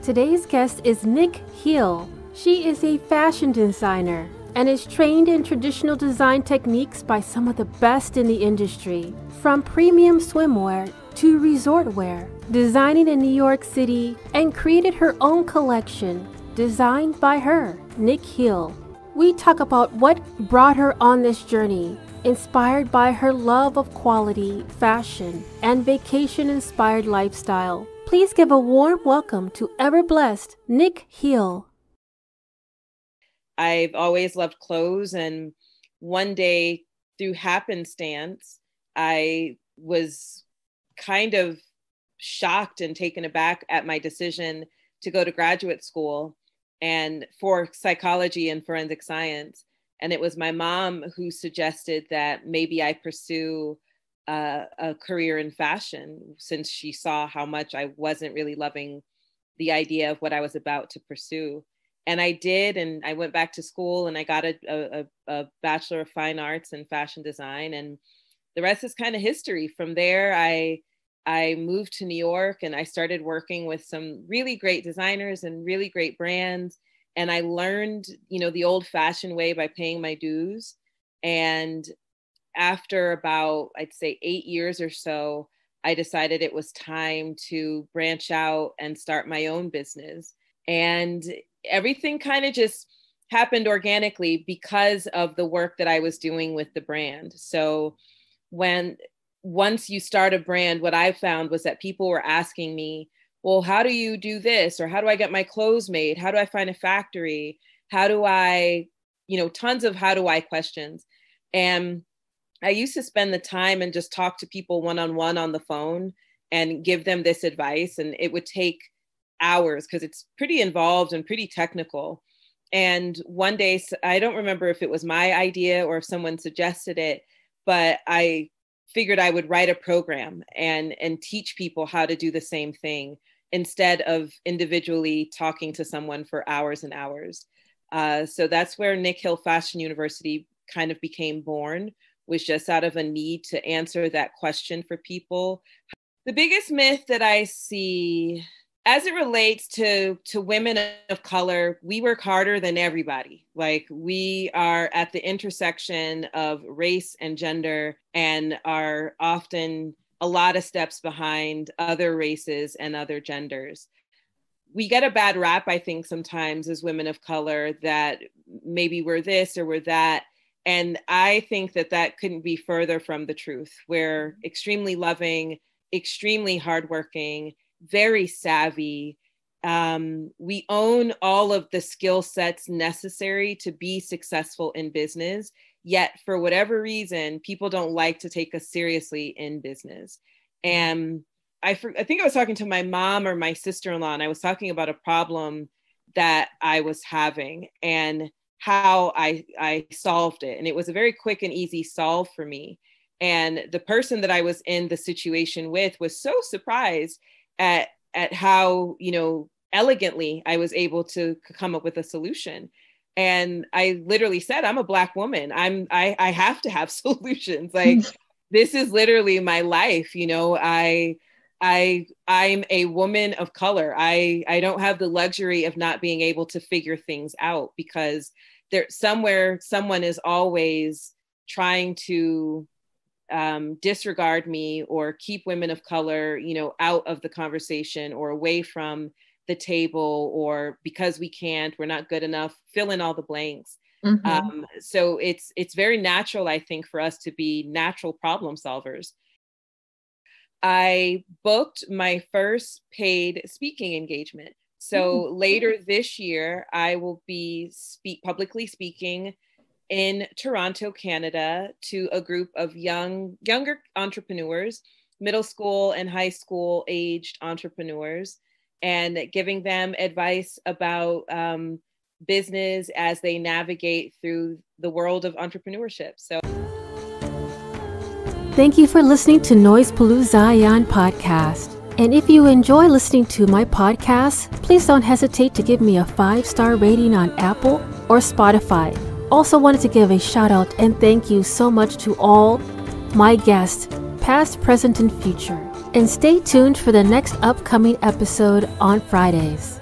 Today's guest is Nick Heel. She is a fashion designer and is trained in traditional design techniques by some of the best in the industry, from premium swimwear to resort wear, designing in New York City, and created her own collection, designed by her, Nick Heel. We talk about what brought her on this journey, inspired by her love of quality, fashion, and vacation-inspired lifestyle. Please give a warm welcome to ever-blessed Nick Heel. I've always loved clothes, and one day, through happenstance, I was kind of shocked and taken aback at my decision to go to graduate school and for psychology and forensic science. And it was my mom who suggested that maybe I pursue a career in fashion, since she saw how much I wasn't really loving the idea of what I was about to pursue. And I did, and I went back to school and I got a Bachelor of Fine Arts in fashion design, and the rest is kind of history. From there, I moved to New York and I started working with some really great designers and really great brands. And I learned, the old fashioned way by paying my dues. And after about, I'd say 8 years or so, I decided it was time to branch out and start my own business. And everything kind of just happened organically because of the work that I was doing with the brand. So once you start a brand, what I found was that people were asking me, well, how do you do this? Or how do I get my clothes made? How do I find a factory? How do I, tons of how do I questions. And I used to spend the time and just talk to people one-on-one on the phone and give them this advice. And it would take hours because it's pretty involved and pretty technical. And one day, I don't remember if it was my idea or if someone suggested it, but I figured I would write a program and teach people how to do the same thing instead of individually talking to someone for hours and hours. So that's where Nick Heel Fashion University kind of became born, was just out of a need to answer that question for people. The biggest myth that I see as it relates to women of color, we work harder than everybody. Like, we are at the intersection of race and gender and are often a lot of steps behind other races and other genders. We get a bad rap, I think, sometimes as women of color, that maybe we're this or we're that. And I think that couldn't be further from the truth. We're extremely loving, extremely hardworking, very savvy. We own all of the skill sets necessary to be successful in business. Yet, for whatever reason, people don't like to take us seriously in business. And I think I was talking to my mom or my sister-in-law, and I was talking about a problem that I was having and how I solved it. And it was a very quick and easy solve for me. And the person that I was in the situation with was so surprised at how, elegantly I was able to come up with a solution. And I literally said, I'm a Black woman. I have to have solutions. Like, this is literally my life. I'm a woman of color. I don't have the luxury of not being able to figure things out, because someone is always trying to disregard me or keep women of color, out of the conversation or away from the table, or because we're not good enough, fill in all the blanks. Mm-hmm. So it's very natural, I think, for us to be natural problem solvers. I booked my first paid speaking engagement. So later this year, I will be publicly speaking in Toronto, Canada, to a group of younger entrepreneurs, middle school and high school aged entrepreneurs, and giving them advice about business as they navigate through the world of entrepreneurship. So, thank you for listening to Noise Palooza Zion podcast. And if you enjoy listening to my podcast, please don't hesitate to give me a 5-star rating on Apple or Spotify. Also wanted to give a shout out and thank you so much to all my guests, past, present, and future. And stay tuned for the next upcoming episode on Fridays.